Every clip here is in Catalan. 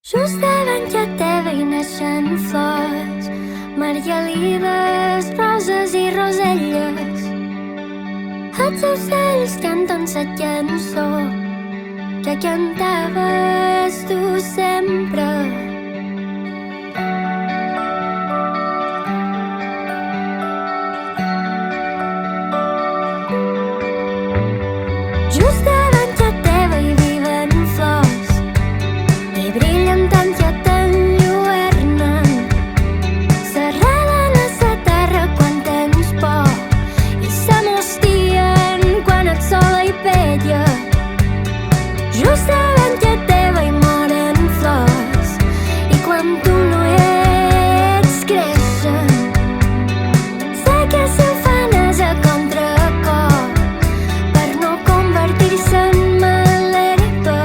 Just davant ja teva hi neixen flors, margalides, roses i roselles. Els ocells canten sa cançó que cantaves tu sempre. Just davant ja teva hi viven flors i brillen tant que t'enlluernen. S'arrelen a sa terra quan tens por i s'amostien quan et sola i pella. Just davant ja teva hi moren flors i quan tu no ets creixen. Sé que si ho fan és a contracor per no convertir-se en malherba.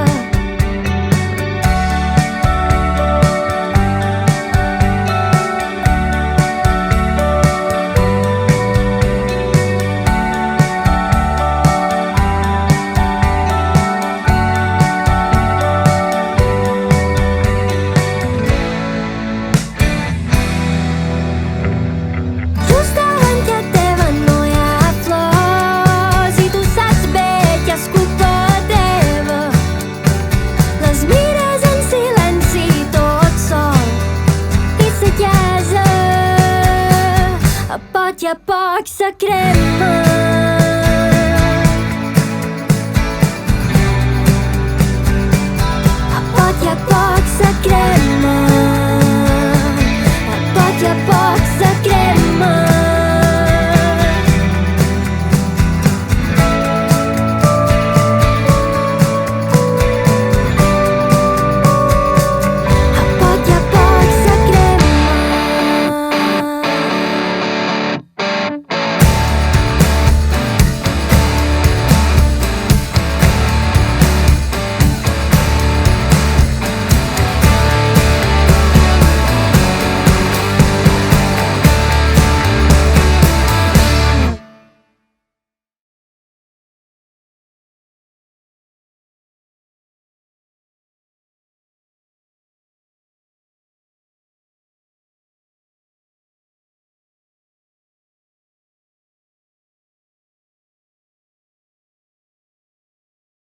Just davant ja teva no hi ha flors i tu saps bé que és culpa teva. Les mires en silenci tot sol i sa casa a poc se crema.